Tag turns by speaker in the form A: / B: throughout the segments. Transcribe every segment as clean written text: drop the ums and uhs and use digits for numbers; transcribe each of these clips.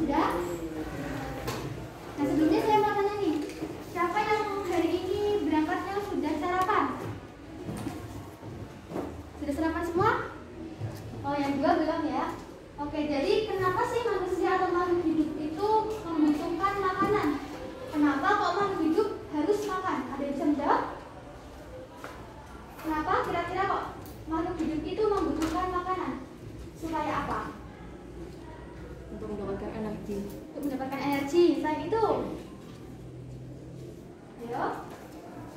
A: Sudah? Nah, sebelumnya saya mau tanya nih, siapa yang hari ini berangkatnya sudah sarapan? Sudah sarapan semua? Oh, yang dua belum ya? Oke, jadi kenapa sih manusia atau makhluk hidup itu membutuhkan makanan? Kenapa kok makhluk hidup harus makan? Ada yang bisa menjawab? Kenapa kira-kira kok makhluk hidup itu membutuhkan makanan? Supaya apa?
B: Untuk mendapatkan energi.
A: Untuk mendapatkan energi. Selain itu, ayo,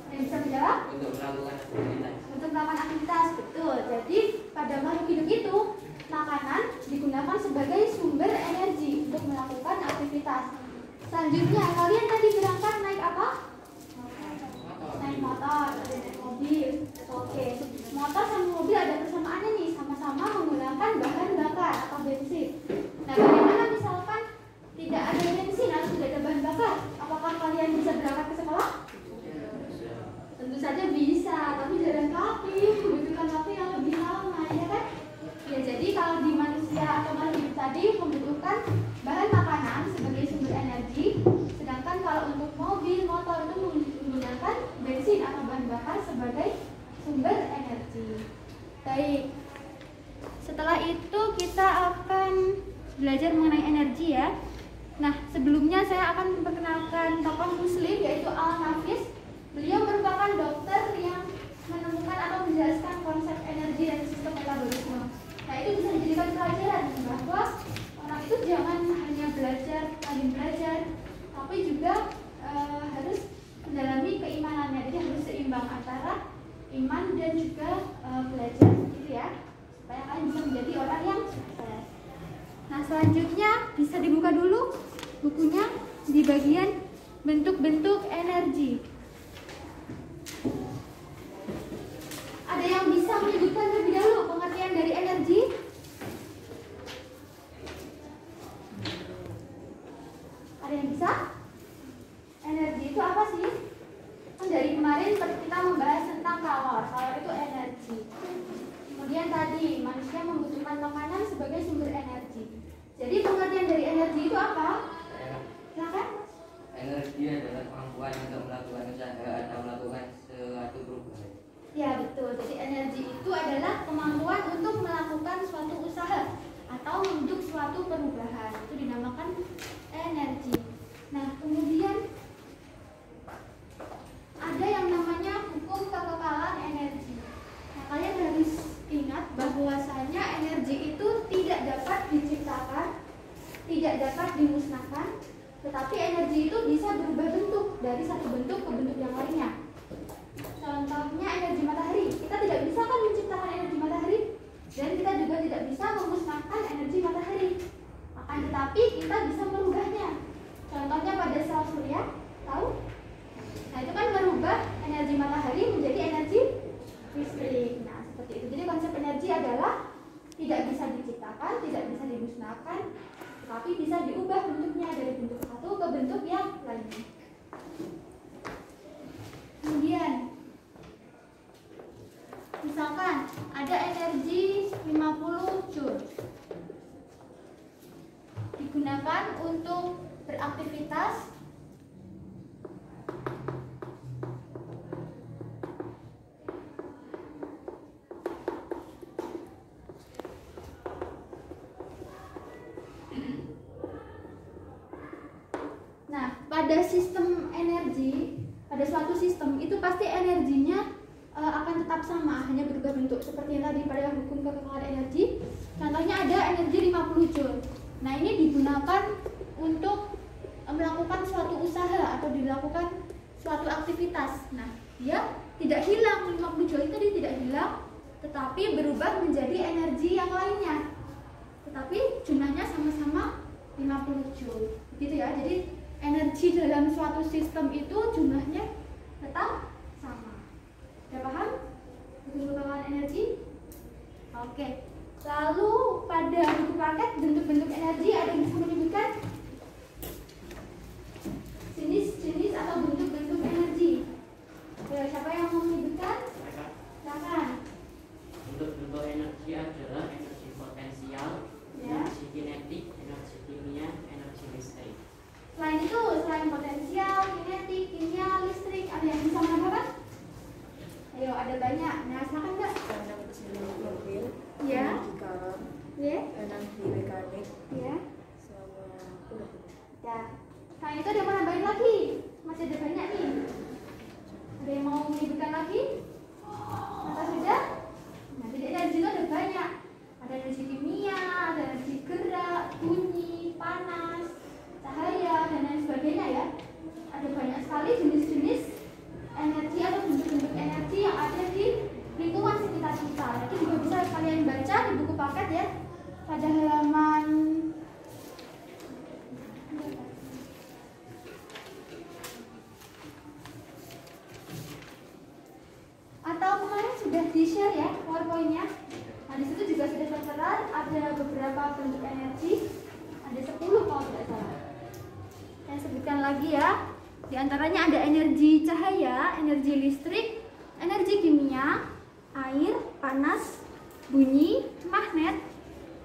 A: ada yang bisa menjawab?
C: Untuk melakukan aktivitas.
A: Untuk melakukan aktivitas, betul. Jadi pada makhluk hidup itu makanan digunakan sebagai sumber energi untuk melakukan aktivitas. Selanjutnya, kalian tadi berangkat naik apa? Naik motor, ada naik mobil. Oke, motor sama mobil ada persamaannya nih, sama-sama menggunakan bahan bakar atau bensin. Nah, bagaimana misalkan tidak ada bensin atau tidak ada bahan bakar? Apakah kalian bisa berangkat ke sekolah? Tentu saja bisa, tapi jalan kaki, membutuhkan waktu yang lebih lama, ya kan? Ya, jadi kalau di manusia atau makhluk hidup tadi membutuhkan bahan makanan sebagai sumber energi, sedangkan kalau untuk mobil, motor itu menggunakan bensin atau bahan bakar sebagai sumber energi. Baik, setelah itu kita akan belajar mengenai energi ya. Nah, sebelumnya saya akan memperkenalkan tokoh muslim yaitu Al-Nafis. Beliau merupakan dokter yang menemukan atau menjelaskan konsep energi dan sistem metabolisme. Nah, itu bisa dijadikan pelajaran bahwa orang itu jangan hanya belajar, rajin belajar, tapi juga harus mendalami keimanannya. Jadi harus seimbang antara iman dan juga belajar, gitu ya, supaya kalian bisa menjadi orang yang sukses. Nah, selanjutnya bisa dibuka dulu bukunya di bagian bentuk-bentuk energi. Ada yang bisa menyebutkan terlebih dahulu pengertian dari energi? Ada yang bisa? Energi itu apa sih? Kan dari kemarin kita membahas tentang kalor. Kalor itu energi. Kemudian tadi manusia membutuhkan makanan sebagai sumber energi. Jadi pengertian dari energi itu apa? Silakan.
C: Energi adalah kemampuan untuk melakukan usaha atau melakukan suatu perubahan.
A: Ya, betul. Jadi energi itu adalah kemampuan untuk melakukan suatu usaha atau untuk suatu perubahan. Itu dinamakan energi. Nah, kemudian ada yang namanya hukum kekekalan energi. Nah, kalian harus ingat bahwasanya energi itu tidak dapat diciptakan, tidak dapat dimusnahkan, tetapi energi itu bisa berubah bentuk dari satu bentuk ke bentuk yang lainnya. Contohnya energi matahari. Kita tidak bisa kan menciptakan energi matahari, dan kita juga tidak bisa memusnahkan energi matahari. Akan tetapi kita bisa merubahnya. Contohnya pada sel surya, tahu? Nah, itu kan merubah energi matahari menjadi energi listrik. Nah, seperti itu. Jadi konsep energi adalah tidak bisa diciptakan, tidak bisa dimusnahkan, tetapi bisa diubah bentuknya dari bentuk satu ke bentuk yang lainnya. Kemudian misalkan ada energi 50 Joule digunakan untuk beraktivitas pada sistem energi, pada suatu sistem itu pasti energinya akan tetap sama, hanya berubah bentuk seperti yang tadi pada hukum kekekalan energi. Contohnya ada energi 50 Joule. Nah, ini digunakan untuk melakukan suatu usaha atau dilakukan suatu aktivitas. Nah, dia tidak hilang, 50 Joule itu dia tidak hilang, tetapi berubah menjadi energi yang lainnya. Tetapi jumlahnya sama-sama 50 Joule. Begitu ya. Jadi energi dalam suatu sistem itu jumlahnya tetap sama. Sudah paham? Hukum kekekalan energi? Oke. Lalu pada buku paket bentuk-bentuk energi ada yang bisa menyebutkan jenis-jenis atau bentuk-bentuk energi. Siapa yang mau menyebutkan? Nah, silakan Mbak.
B: Energi mobil,
A: Ya.
B: energi kalam,
A: Ya.
B: energi mekanik,
A: Ya.
B: sama udah.
A: Ya. Nah, itu ada yang mau nambahin lagi? Masih ada banyak nih. Ada yang mau menyebutkan lagi? Masa sudah? Nah, jadi energi itu ada banyak. Ada energi kimia, ada energi gerak, bunyi, panas, cahaya, dan lain sebagainya ya. Ada banyak sekali jenis-jenis energi atau bentuk-bentuk energi yang ada di lingkungan sekitar kita. Itu juga bisa kalian baca di buku paket ya. Pada halaman atau kemarin sudah di-share ya PowerPoint-nya. Nah, di situ juga sudah tertera ada beberapa bentuk energi. Ada 10 kalau tidak salah. Saya sebutkan lagi ya. Di antaranya ada energi cahaya, energi listrik, energi kimia, air, panas, bunyi, magnet,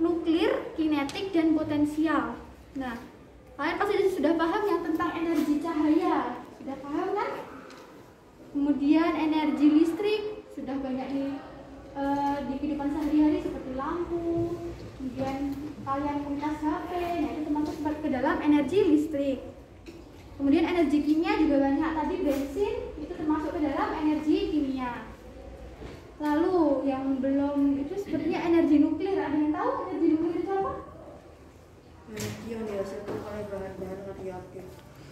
A: nuklir, kinetik, dan potensial. Nah, kalian pasti sudah paham yang tentang energi cahaya. Sudah paham kan? Kemudian energi listrik sudah banyak di kehidupan sehari-hari seperti lampu, kemudian kalian punya HP, nah itu termasuk ke dalam energi listrik. Kemudian energi kimia juga banyak, tadi bensin itu termasuk ke dalam energi kimia. Lalu yang belum itu sepertinya energi nuklir, ada yang tahu energi nuklir itu apa?
B: Energi yang dihasilkan oleh bahan-bahan radioaktif.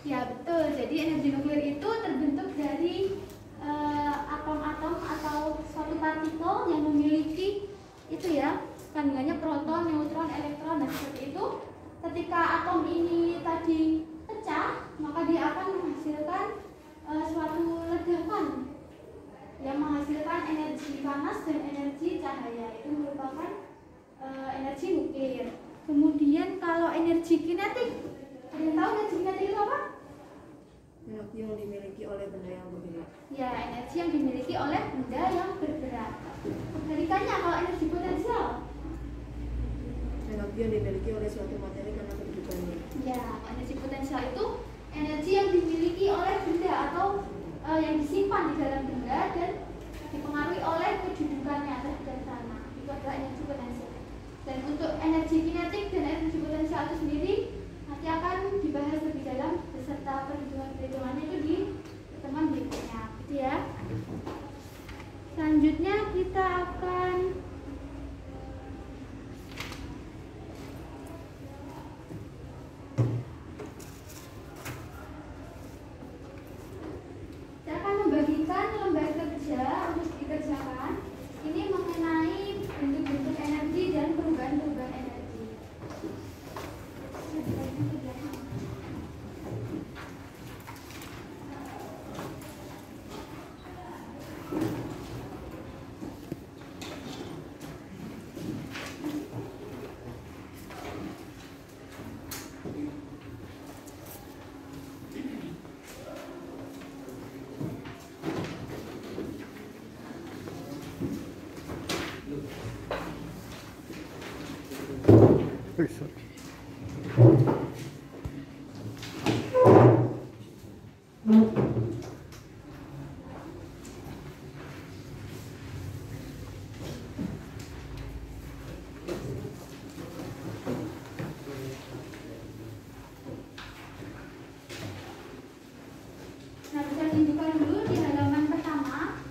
A: Ya betul, jadi energi nuklir itu terbentuk dari atom-atom atau suatu partikel yang memiliki itu ya kandungannya proton, neutron, elektron dan seperti itu. Ketika atom ini tadi pecah, maka dia akan menghasilkan suatu ledakan yang menghasilkan energi panas dan energi cahaya. Itu merupakan energi nuklir. Kemudian kalau energi kinetik, ada yang tahu energi kinetik itu apa?
B: Energi yang dimiliki oleh benda yang bergerak.
A: Ya, energi yang dimiliki oleh benda yang bergerak. Kebalikannya kalau energi potensial.
B: Energi yang dimiliki oleh suatu materi karena kedudukannya.
A: Ya, energi potensial itu energi yang dimiliki oleh benda atau yang disimpan di dalam benda dan dipengaruhi oleh kedudukannya atau di sana. Itu adalah energi potensial. Dan untuk energi kinetik dan energi potensial itu sendiri nanti akan dibahas lebih dalam beserta perhitungan-perhitungannya itu di pertemuan berikutnya, gitu ya. Selanjutnya kita akan membagikan lembar kerja untuk dikerjakan. Ini mengenai bentuk-bentuk energi dan perubahan-perubahan energi. Nah, bisa tunjukkan dulu di halaman pertama.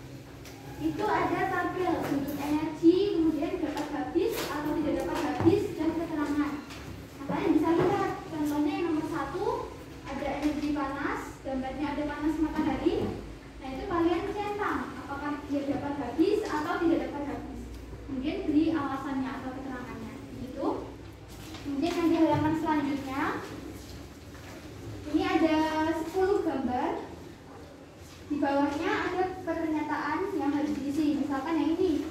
A: Itu ada tabel bentuk energi, kemudian dapat habis atau tidak dapat habis, dan keterangan. Nah, kalian bisa lihat contohnya yang nomor 1 ada energi panas, gambarnya ada panas matahari. Nah, itu kalian centang apakah dia dapat habis atau tidak dapat habis. Kemudian beri alasannya atau keterangannya. Gitu. Kemudian yang di halaman selanjutnya ini ada 10 gambar. Di bawahnya ada pernyataan yang harus diisi. Misalkan yang ini,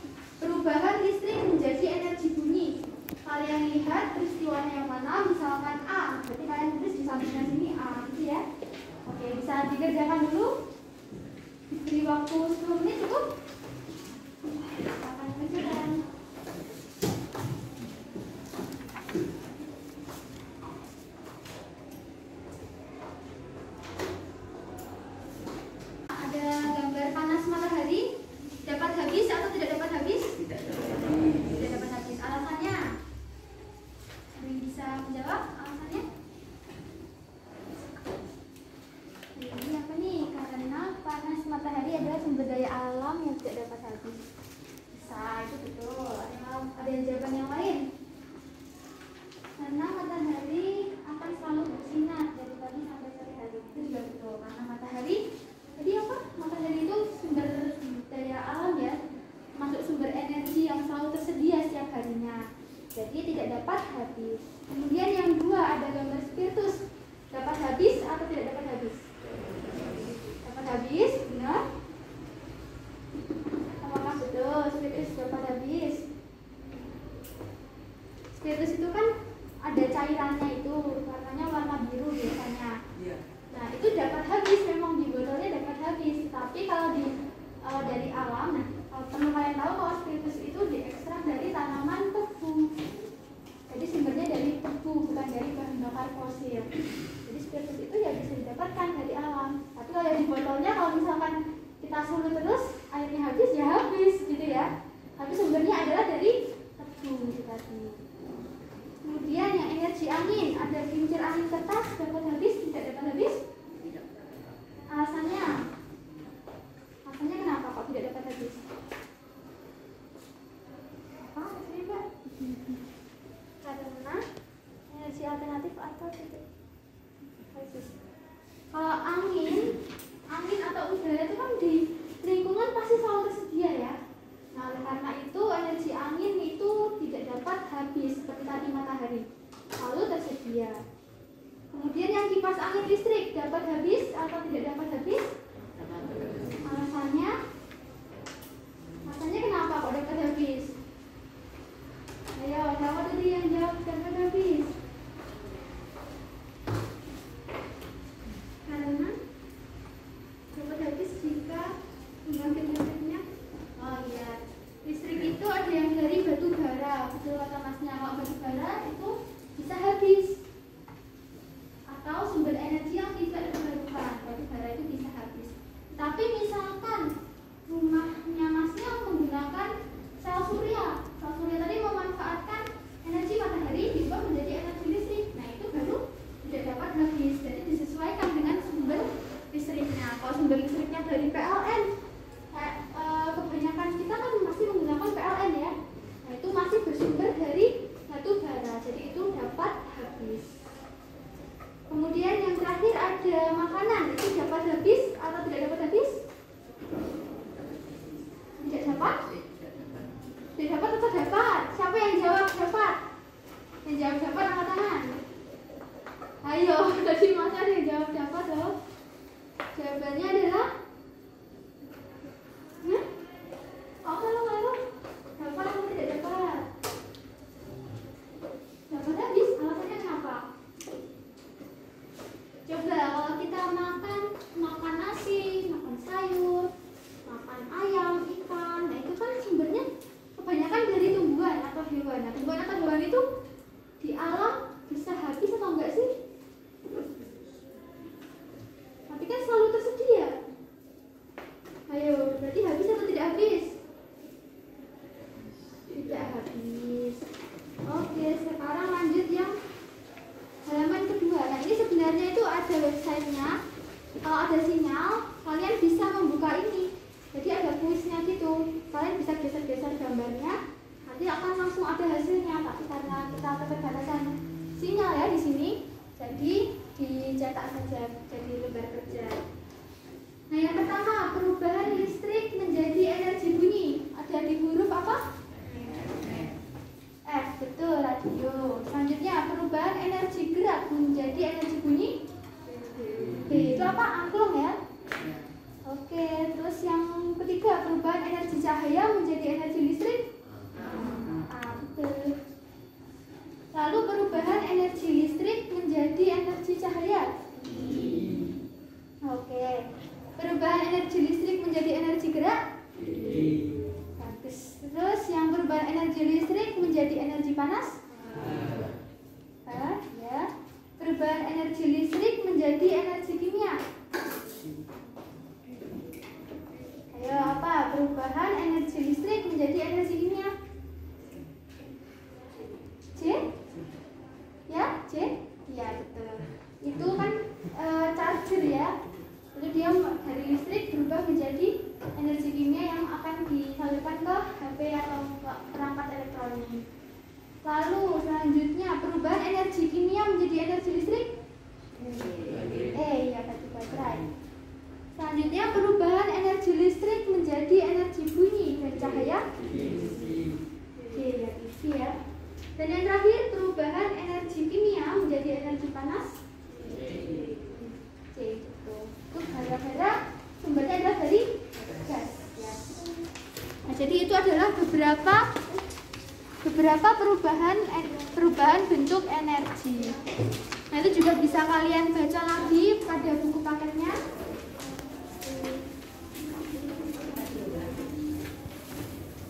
A: jadi tidak dapat habis. Kemudian yang dua ada gambar spiritus, dapat habis atau tidak dapat habis? Dapat habis, benar? Apakah betul spiritus dapat habis? Spiritus itu kan ada cairannya itu, warnanya warna biru biasanya. Nah itu dapat habis, memang di botolnya dapat habis. Tapi kalau dari alam, nah teman kalian tahu kalau spiritus itu diekstrak dari tanaman tebu. Jadi sumbernya dari tebu, bukan dari bahan bakar fosil. Jadi spiritus itu ya bisa didapatkan dari alam. Tapi kalau yang di botolnya, kalau misalkan kita suruh terus airnya habis, ya habis gitu ya. Tapi sumbernya adalah dari tebu gitu tadi. Kemudian yang energi angin, ada kincir angin kertas dapat habis, tidak dapat habis? Alasannya kenapa kok tidak dapat habis? Apa alasannya Mbak? Karena energi alternatif atau tidak habis. Kalau angin atau udara itu kan di lingkungan pasti selalu tersedia ya. Nah, oleh karena itu energi angin itu tidak dapat habis seperti tadi matahari, selalu tersedia. Kemudian yang kipas angin listrik dapat habis atau tidak dapat habis? Alasannya kenapa kok dapat habis? Ayo, siapa tadi yang jawab dapat habis? Karena dapat habis jika pembangkit listriknya. Oh iya, listrik itu ada yang dari batu bara, betul kata Masnya. Kalau batu bara itu bisa habis, atau sumber energi yang tidak terbarukan, batu bara itu bisa habis. Tapi misalkan rumahnya Masnya menggunakan sel surya tadi memanfaatkan energi matahari diubah menjadi energi listrik, nah itu baru tidak dapat habis. Jadi disesuaikan dengan sumber listriknya. Kalau sumber listriknya dari PLN, kebanyakan kita kan masih menggunakan PLN ya. Nah itu masih bersumber dari batu bara, jadi itu dapat habis. Kemudian yang terakhir ada makanan, itu dapat habis atau tidak dapat habis? Tidak dapat? Tidak dapat atau dapat? Siapa yang jawab dapat? Yang jawab dapat angkat tangan. Ayo, tadi Mas ada yang jawab dapat loh. Jawabannya adalah kalau dapat atau tidak dapat? Dapat habis, alasannya kenapa? Coba kalau kita makan nasi, makan sayur, makan ayam, ikan, nah itu kan sumbernya kebanyakan dari tumbuhan atau hewan. Nah, tumbuhan atau hewan itu di alam bisa habis atau enggak sih? Tapi kan selalu tersedia. Ayo, berarti habis atau tidak habis? Tidak habis. Oke, sekarang lanjut yang halaman kedua. Nah ini sebenarnya itu ada websitenya. Kalau ada sinyal, kalian bisa membuka ini. Jadi ada kuisnya gitu. Kalian bisa geser-geser gambarnya. Nanti akan langsung ada hasilnya. Tapi karena kita keterbatasan sinyal ya di sini, jadi dicetak saja jadi lembar kerja. Nah yang pertama, perubahan listrik menjadi energi bunyi. Ada di huruf apa? F, betul, radio. Selanjutnya, perubahan energi gerak menjadi energi bunyi. B, itu apa? Angklung ya? Oke, terus yang ketiga, perubahan energi cahaya menjadi energi listrik. A, betul. Lalu perubahan energi listrik menjadi energi cahaya. Oke, perubahan energi listrik menjadi energi gerak. Bagus. Terus yang perubahan energi listrik menjadi energi panas. Ya. Perubahan energi listrik menjadi energi kimia. Ayo apa? Perubahan energi listrik menjadi energi kimia. C? Ya, C? Ya betul. Itu kan charger ya. Lalu dia dari listrik berubah menjadi energi kimia yang akan disalurkan ke HP atau ke perangkat elektronik. Lalu selanjutnya perubahan energi kimia menjadi energi listrik. Ya tadi baterai. Selanjutnya perubahan energi listrik menjadi energi bunyi dan cahaya. Ya TV ya. Dan yang terakhir, perubahan energi kimia menjadi energi panas. C. Itu gara-gara sumbernya adalah dari gas. Ya. Nah, jadi itu adalah beberapa perubahan bentuk energi. Nah, itu juga bisa kalian baca lagi pada buku paketnya.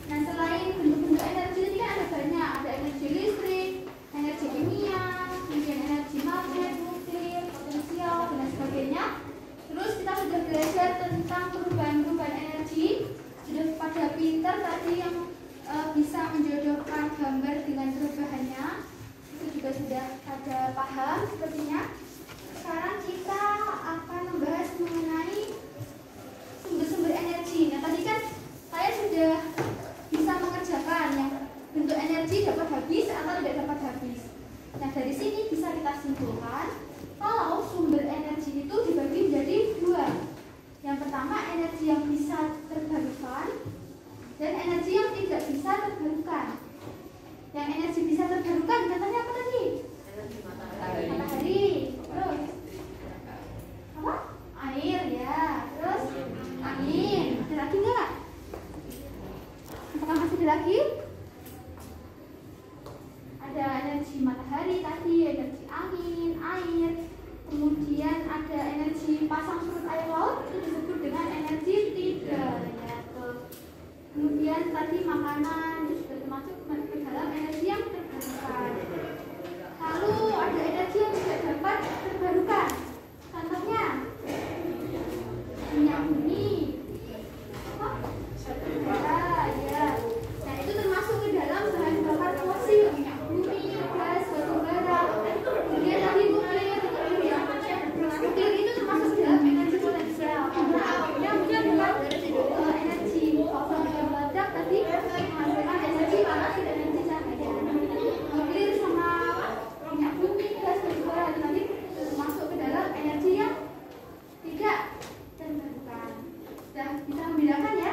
A: Nah, selain bentuk-bentuk energi ini kan ada banyak, ada energi listrik, energi kimia, kemudian energi magnet, nuklir, potensial, dan lain sebagainya. Terus kita sudah belajar tentang perubahan-perubahan energi, sudah pada pinter tadi yang bisa menjodohkan gambar dengan perubahannya, itu juga sudah pada paham sepertinya. Sekarang kita akan membahas mengenai sumber-sumber energi. Nah, tadi kan saya sudah bisa mengerjakan yang bentuk energi dapat habis atau tidak dapat habis. Nah, dari sini bisa kita simpulkan kalau sumber energi itu dibagi menjadi dua. Yang pertama, energi yang bisa terbarukan dan energi yang tidak bisa terbarukan. Yang energi bisa terbarukan katanya apa tadi?
B: Energi matahari.
A: Matahari. Terus apa? Air ya. Terus angin. Ada lagi nggak? Apakah masih ada lagi? Ada energi matahari tadi, energi angin, air. Kemudian ada energi pasang surut air laut, itu disebut dengan energi tidal. Ya, kemudian tadi makanan itu sudah termasuk ke dalam energi yang terbarukan. Lalu ada energi yang tidak dapat terbarukan. Contohnya minyak bumi, apa? Ya. Nah, itu termasuk ke dalam bahan bakar fosil, minyak bumi, gas, batu bara. Kemudian tadi nuklir itu termasuk ke dalam energi potensial. Karena awalnya bukan energi fosil yang meledak tadi menghasilkan energi panas dan energi cahaya. Nuklir sama minyak bumi, gas, batu bara itu tadi termasuk ke dalam energi yang tidak terbarukan. Sudah bisa membedakan ya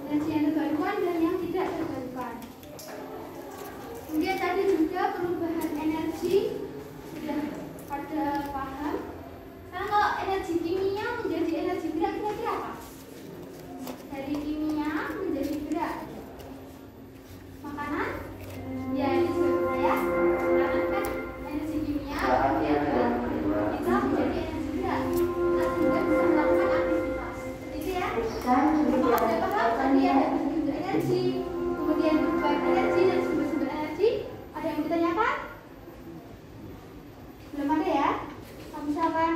A: energi yang terbarukan dan yang tidak terbarukan. Kemudian tadi juga perubahan energi sudah pada paham. Sekarang kalau energi kimia menjadi energi gerak kira-kira apa? Dari kimia menjadi gerak. Makanan? Ya, ini juga ya. Makanan kan energi kimia kemudian kita menjadi energi gerak. Kita juga bisa melakukan aktivitas. Seperti itu ya. Kalau ada paham tadi ada bentuk energi, kemudian perubahan energi dan sumber-sumber energi. Ada yang ditanyakan? Belum ada ya? Kalau misalkan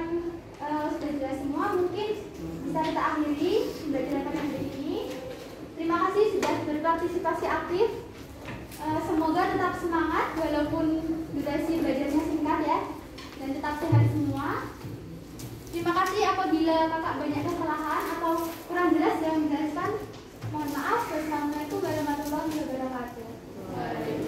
A: sudah jelas semua, mungkin bisa kita akhiri pembelajaran hari ini. Terima kasih sudah berpartisipasi aktif. Semoga tetap semangat walaupun durasi belajarnya singkat ya, dan tetap sehat semua. Terima kasih apabila kakak banyak kesalahan atau kurang jelas dalam menjelaskan. Mohon maaf. Wassalamualaikum warahmatullahi wabarakatuh.